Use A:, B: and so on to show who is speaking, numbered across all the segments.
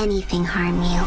A: anything harm you.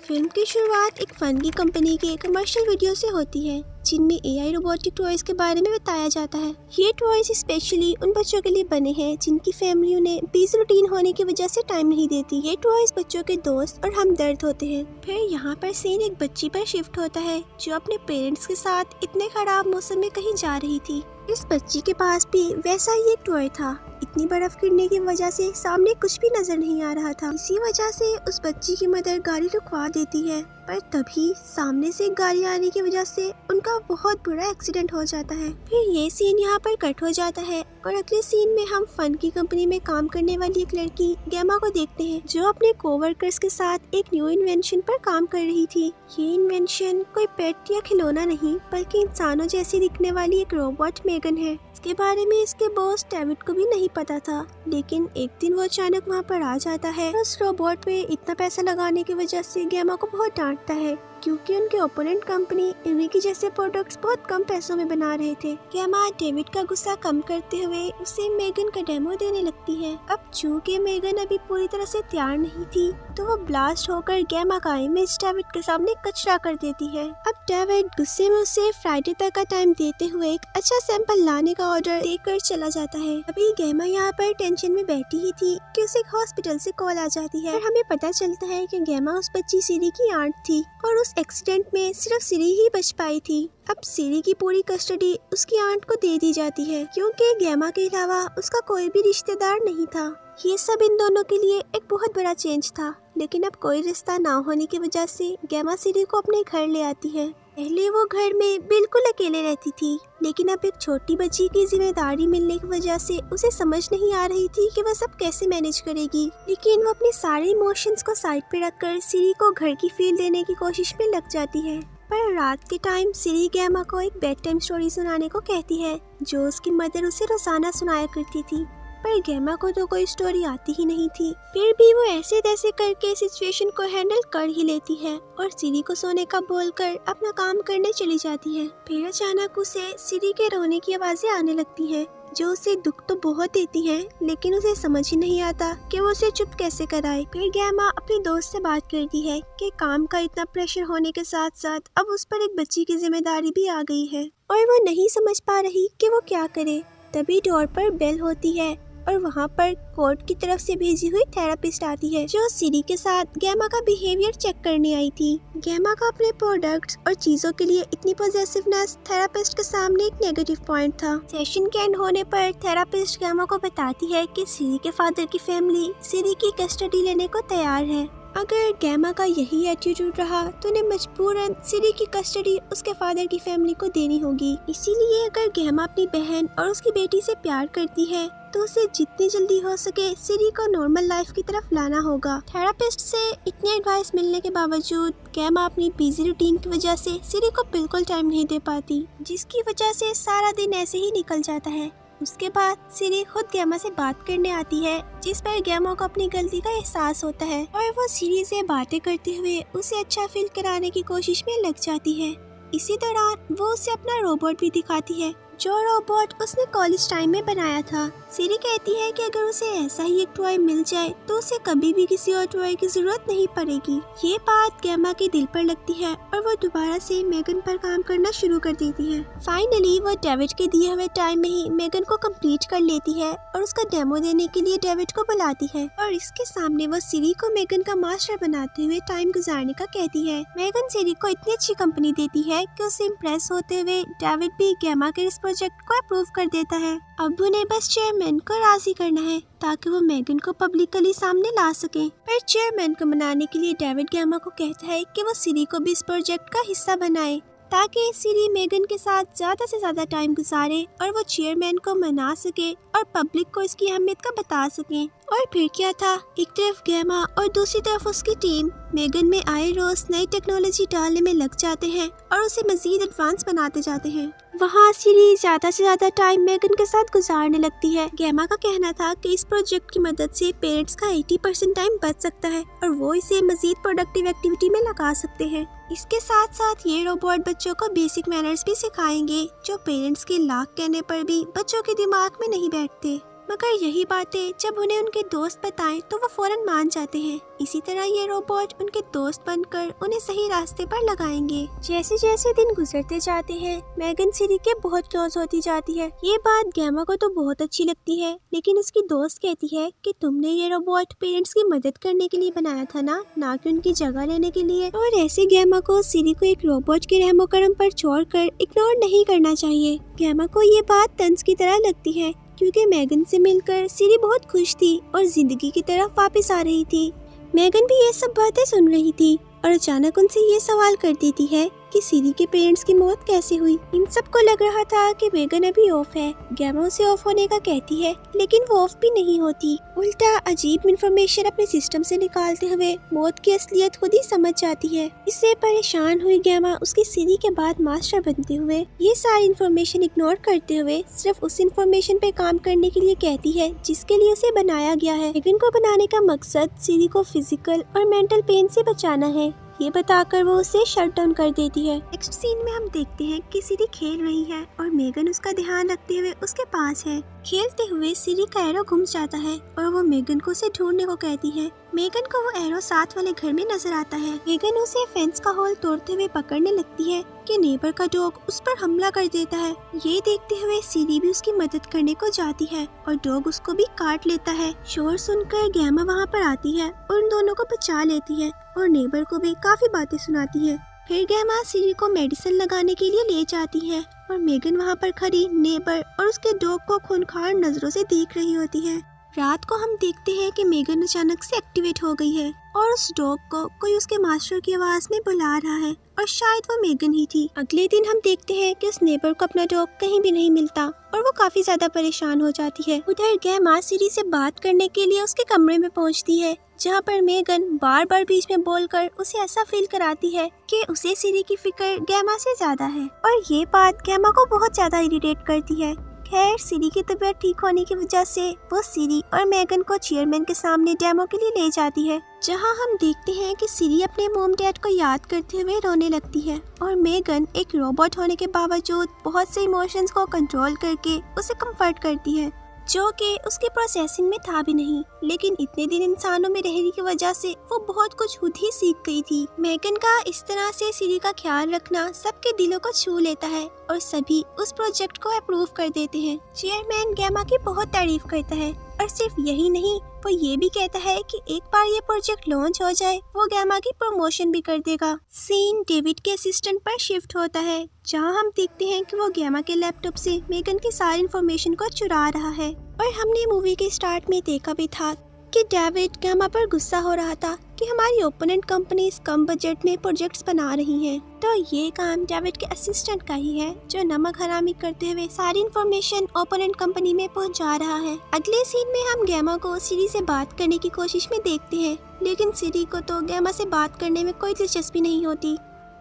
B: Film की शुरुआत एक फन की कंपनी के कमर्शियल वीडियो से होती है जिनमें एआई रोबोटिक टॉयज के बारे में बताया जाता है। ये टॉयज स्पेशली उन बच्चों के लिए बने हैं जिनकी फैमिली उन्हें बिजी रूटीन होने की वजह से टाइम नहीं देती। ये टॉयज बच्चों के दोस्त और हमदर्द होते हैं। फिर यहाँ पर सीन एक बच्ची पर शिफ्ट होता है जो अपने पेरेंट्स के साथ इतने खराब मौसम में कहीं जा रही थी। इस बच्ची के पास भी वैसा ही एक टॉय था। इतनी बर्फ गिरने की वजह से सामने कुछ भी नजर नहीं आ रहा था। इसी वजह से उस बच्ची की मदर गाड़ी रुकवा देती है, पर तभी सामने से एक गाड़ी आने की वजह से उनका बहुत बुरा एक्सीडेंट हो जाता है। फिर ये सीन यहाँ पर कट हो जाता है और अगले सीन में हम फन की कंपनी में काम करने वाली एक लड़की गैमा को देखते हैं जो अपने कोवर्कर्स के साथ एक न्यू इन्वेंशन पर काम कर रही थी। ये इन्वेंशन कोई पेट या खिलौना नहीं बल्कि इंसानों जैसी दिखने वाली एक रोबोट मेगन है। इसके बारे में इसके बॉस डेविड को भी नहीं पता था, लेकिन एक दिन वो अचानक वहाँ पर आ जाता है। उस रोबोट पे इतना पैसा लगाने की वजह से गैमा को बहुत डांटता है क्योंकि उनके ओपोनेंट कंपनी इन्हीं के जैसे प्रोडक्ट्स बहुत कम पैसों में बना रहे थे। गैमा डेविड का गुस्सा कम करते हुए उसे मेगन का डेमो देने लगती है। अब चूँकि मेगन अभी पूरी तरह से तैयार नहीं थी तो वो ब्लास्ट होकर गैमा का इमेज डेविड के सामने कचरा कर देती है। अब डेविड गुस्से में उसे फ्राइडे तक का टाइम देते हुए एक अच्छा सैंपल लाने का ऑर्डर देकर चला जाता है। अभी गैमा यहाँ पर टेंशन में बैठी ही थी कि उसे एक हॉस्पिटल से कॉल आ जाती है। हमें पता चलता है कि गैमा उस बच्ची सीरी की आंट थी और उस एक्सीडेंट में सिर्फ सीरी ही बच पाई थी। अब सीरी की पूरी कस्टडी उसकी आंट को दे दी जाती है क्योंकि गैमा के अलावा उसका कोई भी रिश्तेदार नहीं था। ये सब इन दोनों के लिए एक बहुत बड़ा चेंज था, लेकिन अब कोई रिश्ता ना होने की वजह से गैमा सीरी को अपने घर ले आती है। पहले वो घर में बिल्कुल अकेले रहती थी, लेकिन अब एक छोटी बच्ची की जिम्मेदारी मिलने की वजह से उसे समझ नहीं आ रही थी कि वह सब कैसे मैनेज करेगी। लेकिन वो अपने सारे इमोशंस को साइड पे रखकर सीरी को घर की फील देने की कोशिश में लग जाती है। पर रात के टाइम सीरी गैमा को एक बेड टाइम स्टोरी सुनाने को कहती है जो उसकी मदर उसे रोजाना सुनाया करती थी। पर गैमा को तो कोई स्टोरी आती ही नहीं थी। फिर भी वो ऐसे तैसे करके सिचुएशन को हैंडल कर ही लेती है और सीरी को सोने का बोलकर अपना काम करने चली जाती है। फिर अचानक उसे सीरी के रोने की आवाजें आने लगती हैं जो उसे दुख तो बहुत देती हैं, लेकिन उसे समझ ही नहीं आता कि वो उसे चुप कैसे कराए। फिर गैमा अपनी दोस्त से बात करती है कि काम का इतना प्रेशर होने के साथ साथ अब उस पर एक बच्ची की जिम्मेदारी भी आ गई है और वो नहीं समझ पा रही कि वो क्या करे। तभी डोर पर बेल होती है और वहाँ पर कोर्ट की तरफ से भेजी हुई थेरापिस्ट आती है जो सीरी के साथ गैमा का बिहेवियर चेक करने आई थी। गैमा का अपने प्रोडक्ट्स और चीजों के लिए इतनी पॉजिटिवनेस थेरापिस्ट के सामने एक नेगेटिव पॉइंट था। सेशन के एंड होने पर थेरापिस्ट गैमा को बताती है कि सीरी के फादर की फैमिली सीरी की कस्टडी लेने को तैयार है। अगर गैमा का यही एटीट्यूड रहा तो उन्हें मजबूरन सीरी की कस्टडी उसके फादर की फैमिली को देनी होगी। इसीलिए अगर गैमा अपनी बहन और उसकी बेटी से प्यार करती है तो उसे जितनी जल्दी हो सके सीरी को नॉर्मल लाइफ की तरफ लाना होगा। थेरापिस्ट से इतनी एडवाइस मिलने के बावजूद गैमा अपनी बिजी रूटीन की वजह से सीरी को बिल्कुल टाइम नहीं दे पाती, जिसकी वजह से सारा दिन ऐसे ही निकल जाता है। उसके बाद सीरी खुद गैमा से बात करने आती है जिस पर गैमा को अपनी गलती का एहसास होता है और वो सीरी से बातें करते हुए उसे अच्छा फील कराने की कोशिश में लग जाती है। इसी दौरान वो उसे अपना रोबोट भी दिखाती है जो रोबोट उसने कॉलेज टाइम में बनाया था। सीरी कहती है कि अगर उसे ऐसा ही एक टॉय मिल जाए तो उसे कभी भी किसी और टॉय की जरूरत नहीं पड़ेगी। ये बात गैमा के दिल पर लगती है और वो दोबारा से मेगन पर काम करना शुरू कर देती है। फाइनली वो डेविड के दिए हुए टाइम में ही मेगन को कंप्लीट कर लेती है और उसका डेमो देने के लिए डेविड को बुलाती है और इसके सामने वो सीरी को मेगन का मास्टर बनाते हुए टाइम गुजारने का कहती है। मेगन सीरी को इतनी अच्छी कंपनी देती है कि उसे इम्प्रेस होते हुए डेविड भी गैमा के इस प्रोजेक्ट को अप्रूव कर देता है। अब उन्हें बस चेयरमैन को राजी करना है ताकि वो मेगन को पब्लिकली सामने ला सके। पर चेयरमैन को मनाने के लिए डेविड गैमा को कहता है कि वो सीरी को भी इस प्रोजेक्ट का हिस्सा बनाए ताकि सीरी मेगन के साथ ज्यादा से ज्यादा टाइम गुजारे और वो चेयरमैन को मना सके और पब्लिक को इसकी अहमियत का बता सके। और फिर क्या था, एक तरफ गैमा और दूसरी तरफ उसकी टीम मेगन में आए रोज नई टेक्नोलॉजी डालने में लग जाते हैं और उसे मजीद एडवांस बनाते जाते हैं। वहाँ सीरी ज्यादा से ज्यादा टाइम मेगन के साथ गुजारने लगती है। गैमा का कहना था कि इस प्रोजेक्ट की मदद से पेरेंट्स का 80% टाइम बच सकता है और वो इसे मजीद प्रोडक्टिव एक्टिविटी में लगा सकते हैं। इसके साथ साथ ये रोबोट बच्चों को बेसिक मैनर्स भी सिखाएंगे जो पेरेंट्स के लाख कहने पर भी बच्चों के दिमाग में नहीं बैठते। मगर यही बातें जब उन्हें उनके दोस्त बताएं तो वो फौरन मान जाते हैं। इसी तरह ये रोबोट उनके दोस्त बनकर उन्हें सही रास्ते पर लगाएंगे। जैसे जैसे दिन गुजरते जाते हैं मैगन सिरी के बहुत क्लोज होती जाती है। ये बात गैमा को तो बहुत अच्छी लगती है, लेकिन उसकी दोस्त कहती है कि तुमने ये रोबोट पेरेंट्स की मदद करने के लिए बनाया था ना कि उनकी जगह लेने के लिए। और ऐसे गैमा को सिरी को एक रोबोट के रहमो करम पर छोड़कर इग्नोर नहीं करना चाहिए। गैमा को ये बात तंज की तरह लगती है क्योंकि मैगन से मिलकर सिरी बहुत खुश थी और जिंदगी की तरफ वापस आ रही थी। मैगन भी ये सब बातें सुन रही थी और अचानक उनसे ये सवाल कर देती है कि सिरी के पेरेंट्स की मौत कैसे हुई। इन सबको लग रहा था कि मैगन अभी ऑफ है। गैमा उसे ऑफ होने का कहती है, लेकिन वो ऑफ भी नहीं होती। उल्टा अजीब इंफॉर्मेशन अपने सिस्टम से निकालते हुए मौत की असलियत खुद ही समझ जाती है। इससे परेशान हुई गैमा उसकी सिरी के बाद मास्टर बनते हुए ये सारी इंफॉर्मेशन इग्नोर करते हुए सिर्फ उस इंफॉर्मेशन पे काम करने के लिए कहती है जिसके लिए उसे बनाया गया है। मैगन को बनाने का मकसद सिरी को फिजिकल और मेंटल पेन से बचाना है। ये बताकर वो उसे शट डाउन कर देती है। नेक्स्ट सीन में हम देखते हैं कि सिरी खेल रही है और मैगन उसका ध्यान रखते हुए उसके पास है। खेलते हुए सिरी का एरो घुम जाता है और वो मैगन को उसे ढूंढने को कहती है। मैगन को वो एरो साथ वाले घर में नजर आता है। मैगन उसे फेंस का होल तोड़ते हुए पकड़ने लगती है कि नेबर का डॉग उस पर हमला कर देता है। ये देखते हुए सिरी भी उसकी मदद करने को जाती है और डॉग उसको भी काट लेता है। शोर सुनकर गैमा वहाँ पर आती है और उन दोनों को बचा लेती है और नेबर को भी काफी बातें सुनाती है। फिर गैमा सिरी को मेडिसिन लगाने के लिए ले जाती है और मैगन वहाँ पर खड़ी नेबर और उसके डॉग को खूंखार नजरों से देख रही होती है। रात को हम देखते हैं कि मैगन अचानक से एक्टिवेट हो गई है और उस डॉग को कोई उसके मास्टर की आवाज में बुला रहा है और शायद वो मैगन ही थी। अगले दिन हम देखते हैं कि उस नेबर को अपना डॉग कहीं भी नहीं मिलता और वो काफी ज्यादा परेशान हो जाती है। उधर गैमा सिरी से बात करने के लिए उसके कमरे में पहुंचती है, जहाँ पर मैगन बार बार बीच में बोलकर उसे ऐसा फील कराती है कि उसे सिरी की फिक्र गैमा से ज्यादा है और ये बात गैमा को बहुत ज्यादा इरिटेट करती है। खैर सिरी की तबीयत ठीक होने की वजह से वो सिरी और मैगन को चेयरमैन के सामने डेमो के लिए ले जाती है, जहां हम देखते हैं कि सिरी अपने मॉम डैड को याद करते हुए रोने लगती है और मैगन एक रोबोट होने के बावजूद बहुत से इमोशंस को कंट्रोल करके उसे कंफर्ट करती है, जो कि उसकी प्रोसेसिंग में था भी नहीं। लेकिन इतने दिन इंसानों में रहने की वजह से वो बहुत कुछ खुद ही सीख गई थी। मैगन का इस तरह से सिरी का ख्याल रखना सबके दिलों को छू लेता है और सभी उस प्रोजेक्ट को अप्रूव कर देते हैं। चेयरमैन गैमा की बहुत तारीफ करता है और सिर्फ यही नहीं, वो ये भी कहता है कि एक बार ये प्रोजेक्ट लॉन्च हो जाए वो गैमा की प्रमोशन भी कर देगा। सीन डेविड के असिस्टेंट पर शिफ्ट होता है, जहां हम देखते हैं कि वो गैमा के लैपटॉप से मैगन की सारी इंफॉर्मेशन को चुरा रहा है। और हमने मूवी के स्टार्ट में देखा भी था कि डेविड गैमा पर गुस्सा हो रहा था कि हमारी ओपोनेंट कंपनीज कम बजट में प्रोजेक्ट्स बना रही हैं। तो ये काम डेविड के असिस्टेंट का ही है, जो नमक हरामी करते हुए सारी इंफॉर्मेशन ओपोनेंट कंपनी में पहुंचा रहा है। अगले सीन में हम गैमा को सिरी से बात करने की कोशिश में देखते हैं, लेकिन सिरी को तो गैमा से बात करने में कोई दिलचस्पी नहीं होती,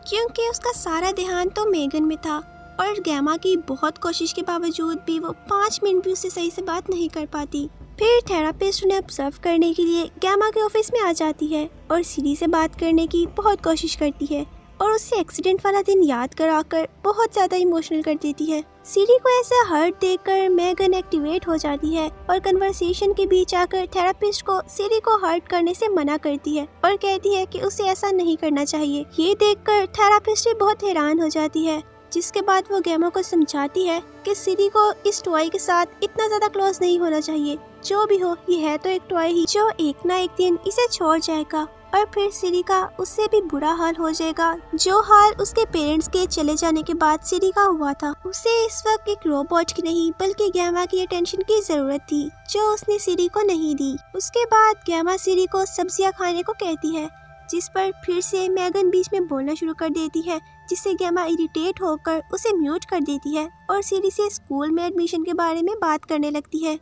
B: क्योंकि उसका सारा ध्यान तो मैगन में था और गैमा की बहुत कोशिश के बावजूद भी वो 5 मिनट भी उससे सही से बात नहीं कर पाती। फिर थेरापिस्ट उन्हें ऑब्जर्व करने के लिए गैमा के ऑफिस में आ जाती है और सिरी से बात करने की बहुत कोशिश करती है और उससे एक्सीडेंट वाला दिन याद कराकर बहुत ज्यादा इमोशनल कर देती है। सिरी को ऐसा हर्ट देखकर मैगन एक्टिवेट हो जाती है और कन्वर्सेशन के बीच आकर थेरापिस्ट को सिरी को हर्ट करने से मना करती है और कहती है कि उसे ऐसा नहीं करना चाहिए। ये देखकर थेरापिस्ट भी बहुत हैरान हो जाती है, जिसके बाद वो गैमा को समझाती है कि सिरी को इस टॉय के साथ इतना ज्यादा क्लोज नहीं होना चाहिए। जो भी हो, ये है तो एक टॉय ही जो एक ना एक दिन इसे छोड़ जाएगा और फिर सिरी का उससे भी बुरा हाल हो जाएगा, जो हाल उसके पेरेंट्स के चले जाने के बाद सिरी का हुआ था। उसे इस वक्त एक रोबोट की नहीं बल्कि गैमा की अटेंशन की जरूरत थी, जो उसने सिरी को नहीं दी। उसके बाद गैमा सिरी को सब्जियां खाने को कहती है, जिस पर फिर से मैगन बीच में बोलना शुरू कर देती है, जिससे गैमा इरिटेट होकर उसे म्यूट कर देती है और सिरी से स्कूल में एडमिशन के बारे में बात करने लगती है।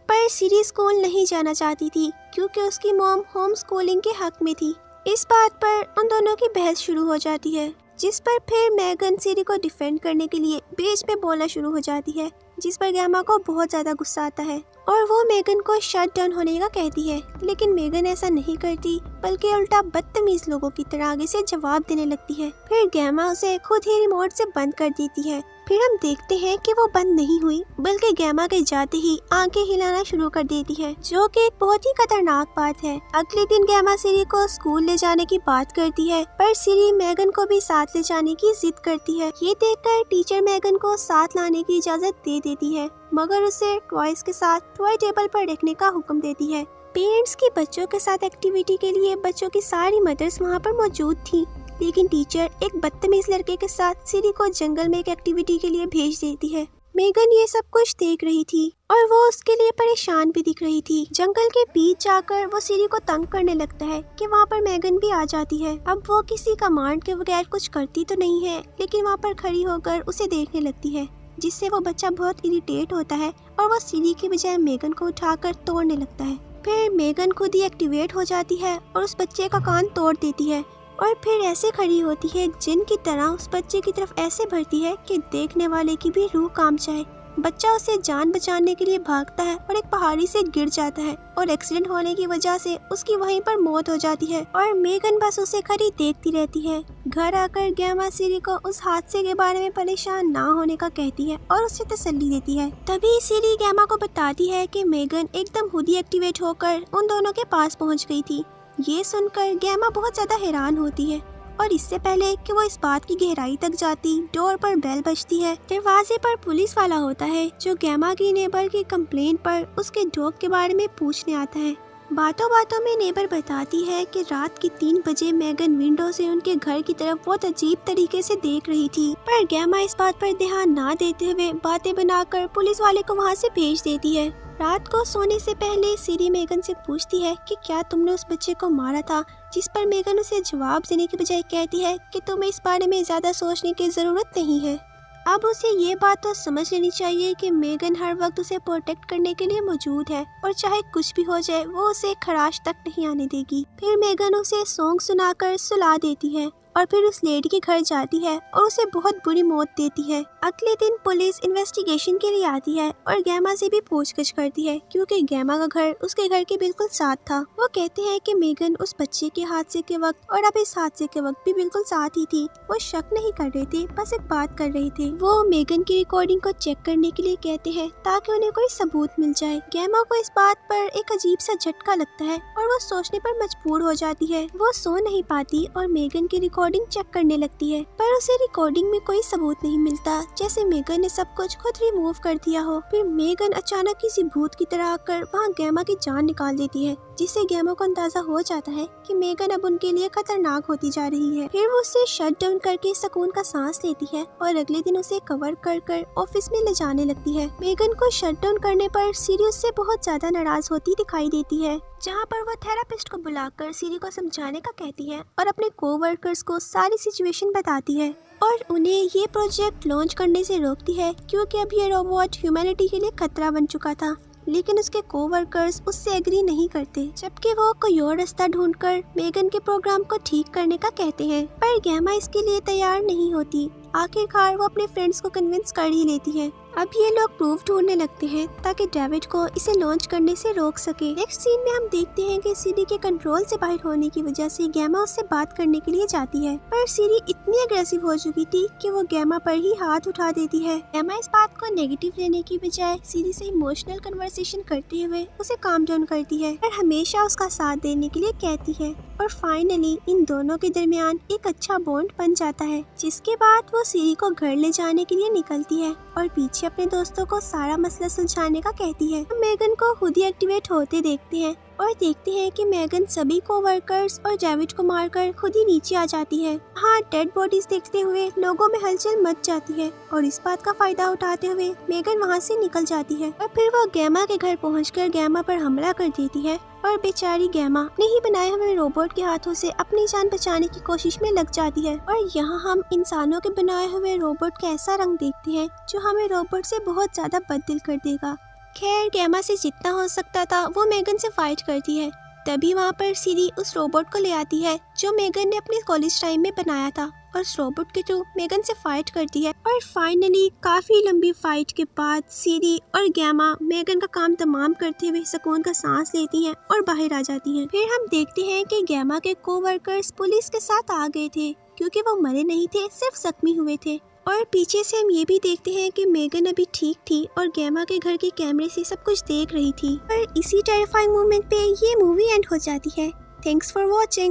B: पर सिरी स्कूल नहीं जाना चाहती थी क्योंकि उसकी मॉम होम स्कूलिंग के हक में थी। इस बात पर उन दोनों की बहस शुरू हो जाती है, जिस पर फिर मैगन सिरी को डिफेंड करने के लिए बीच में बोलना शुरू हो जाती है, जिस पर गैमा को बहुत ज्यादा गुस्सा आता है और वो मेगन को शट डाउन होने का कहती है, लेकिन मेगन ऐसा नहीं करती बल्कि उल्टा बदतमीज लोगों की तरह आगे से जवाब देने लगती है। फिर गैमा उसे खुद ही रिमोट से बंद कर देती है। फिर हम देखते हैं कि वो बंद नहीं हुई बल्कि गैमा के जाते ही आंखें हिलाना शुरू कर देती है, जो कि एक बहुत ही खतरनाक बात है। अगले दिन गैमा सिरी को स्कूल ले जाने की बात करती है, पर सिरी मेगन को भी साथ ले जाने की जिद करती है। ये देखकर टीचर मेगन को साथ लाने की इजाजत दे देती है, मगर उसे टॉयज के साथ टॉय टेबल पर रखने का हुक्म देती है। पेरेंट्स की बच्चों के साथ एक्टिविटी के लिए बच्चों की सारी मदर्स वहाँ पर मौजूद थी, लेकिन टीचर एक बदतमीज लड़के के साथ सिरी को जंगल में एक एक्टिविटी के लिए भेज देती है। मेगन ये सब कुछ देख रही थी और वो उसके लिए परेशान भी दिख रही थी। जंगल के बीच जाकर वो सिरी को तंग करने लगता है कि वहाँ पर मेगन भी आ जाती है। अब वो किसी कमांड के बगैर कुछ करती तो नहीं है, लेकिन वहाँ पर खड़ी होकर उसे देखने लगती है, जिससे वो बच्चा बहुत इरिटेट होता है और वो सिरी के बजाय मेगन को उठाकर तोड़ने लगता है। फिर मेगन खुद ही एक्टिवेट हो जाती है और उस बच्चे का कान तोड़ देती है और फिर ऐसे खड़ी होती है जिन की तरह उस बच्चे की तरफ ऐसे भरती है कि देखने वाले की भी रूह कांप जाए। बच्चा उसे जान बचाने के लिए भागता है और एक पहाड़ी से गिर जाता है और एक्सीडेंट होने की वजह से उसकी वहीं पर मौत हो जाती है और मेगन बस उसे खड़ी देखती रहती है। घर आकर गैमा सिरी को उस हादसे के बारे में परेशान ना होने का कहती है और उसे तसल्ली देती है। तभी सिरी गैमा को बताती है कि मेगन एकदम खुद ही एक्टिवेट होकर उन दोनों के पास पहुंच गई थी। ये सुनकर गैमा बहुत ज्यादा हैरान होती है और इससे पहले कि वो इस बात की गहराई तक जाती, डोर पर बेल बजती है। दरवाजे पर पुलिस वाला होता है जो गैमा की नेबर की कंप्लेंट पर उसके डॉग के बारे में पूछने आता है। बातों बातों में नेबर बताती है कि रात के 3 बजे मेगन विंडो से उनके घर की तरफ बहुत अजीब तरीके से देख रही थी, पर गैमा इस बात पर ध्यान ना देते हुए बातें बनाकर पुलिस वाले को वहाँ से भेज देती है। रात को सोने से पहले सिरी मेगन से पूछती है कि क्या तुमने उस बच्चे को मारा था, जिस पर मेगन उसे जवाब देने के बजाय कहती है कि तुम्हें इस बारे में ज्यादा सोचने की जरूरत नहीं है। अब उसे ये बात तो समझ लेनी चाहिए कि मेगन हर वक्त उसे प्रोटेक्ट करने के लिए मौजूद है और चाहे कुछ भी हो जाए वो उसे खराश तक नहीं आने देगी। फिर मेगन उसे सॉन्ग सुनाकर सुला देती है और फिर उस लेडी के घर जाती है और उसे बहुत बुरी मौत देती है। अगले दिन पुलिस इन्वेस्टिगेशन के लिए आती है और गैमा से भी पूछताछ करती है, क्योंकि गैमा का घर उसके घर के बिल्कुल साथ था। वो कहते हैं कि मेगन उस बच्चे के हादसे के वक्त और अब इस हादसे के वक्त भी बिल्कुल साथ ही थी। वो शक नहीं कर रहे थे, बस एक बात कर रहे थे। वो मेगन की रिकॉर्डिंग को चेक करने के लिए कहते हैं ताकि उन्हें कोई सबूत मिल जाए। गैमा को इस बात पर एक अजीब सा झटका लगता है और वो सोचने पर मजबूर हो जाती है। वो सो नहीं पाती और मेगन की रिकॉर्डिंग चेक करने लगती है, पर उसे रिकॉर्डिंग में कोई सबूत नहीं मिलता, जैसे मेगन ने सब कुछ खुद रिमूव कर दिया हो। फिर मेगन अचानक किसी भूत की तरह आकर वहाँ गैमा की जान निकाल देती है, जिससे गैमा को अंदाजा हो जाता है कि मेगन अब उनके लिए खतरनाक होती जा रही है। फिर वो उसे शट डाउन करके सुकून का सांस लेती है और अगले दिन उसे कवर कर ऑफिस में ले जाने लगती है। मेगन को शट डाउन करने पर सिरी उससे बहुत ज्यादा नाराज होती दिखाई देती है, जहाँ पर वो थेरापिस्ट को बुलाकर सिरी को समझाने का कहती है और अपने कोवर्कर्स को सारी सिचुएशन बताती है और उन्हें ये प्रोजेक्ट लॉन्च करने से रोकती है, क्योंकि अब ये रोबोट ह्यूमैनिटी के लिए खतरा बन चुका था। लेकिन उसके कोवर्कर्स उससे एग्री नहीं करते, जबकि वो कोई और रास्ता ढूंढकर मेगन के प्रोग्राम को ठीक करने का कहते हैं, पर गैमा इसके लिए तैयार नहीं होती। आखिरकार वो अपने फ्रेंड्स को कन्विंस कर ही लेती है। अब ये लोग प्रूफ ढूंढने लगते हैं ताकि डेविड को इसे लॉन्च करने से रोक सके। नेक्स्ट सीन में हम देखते हैं कि सिरी के कंट्रोल से बाहर होने की वजह से गैमा उससे बात करने के लिए जाती है, पर सिरी इतनी अग्रेसिव हो चुकी थी कि वो गैमा पर ही हाथ उठा देती है। गैमा इस बात को नेगेटिव लेने की बजाय सिरी से इमोशनल कन्वर्सेशन करते हुए उसे काम डाउन करती है और हमेशा उसका साथ देने के लिए कहती है और फाइनली इन दोनों के दरमियान एक अच्छा बॉन्ड बन जाता है, जिसके बाद वो सिरी को घर ले जाने के लिए निकलती है और पीछे अपने दोस्तों को सारा मसला सुलझाने का कहती है। मेगन को खुद ही एक्टिवेट होते देखते हैं और देखते हैं कि मेगन सभी कोवर्कर्स और डेविड को मारकर खुद ही नीचे आ जाती है। हाँ, डेड बॉडीज देखते हुए लोगों में हलचल मच जाती है और इस बात का फायदा उठाते हुए मेगन वहाँ से निकल जाती है और फिर वो गैमा के घर पहुंचकर गैमा पर हमला कर देती है और बेचारी गैमा अपने ही बनाए हुए रोबोट के हाथों से अपनी जान बचाने की कोशिश में लग जाती है। और यहाँ हम इंसानों के बनाए हुए रोबोट का ऐसा रंग देखते हैं जो हमें रोबोट से बहुत ज्यादा बददिल कर देगा। खैर, गैमा से जितना हो सकता था वो मेगन से फाइट करती है, तभी वहाँ पर सीरी उस रोबोट को ले आती है जो मेगन ने अपने कॉलेज टाइम में बनाया था और उस रोबोट के थ्रू मेगन से फाइट करती है। और फाइनली काफी लंबी फाइट के बाद सीरी और गैमा मेगन का काम तमाम करते हुए सुकून का सांस लेती हैं और बाहर आ जाती हैं। फिर हम देखते हैं कि गैमा के कोवर्कर्स पुलिस के साथ आ गए थे क्योंकि वो मरे नहीं थे, सिर्फ जख्मी हुए थे। और पीछे से हम ये भी देखते हैं कि मेगन अभी ठीक थी और गैमा के घर के कैमरे से सब कुछ देख रही थी। और इसी टेरिफाइंग मोमेंट पे ये मूवी एंड हो जाती है। Thanks for watching.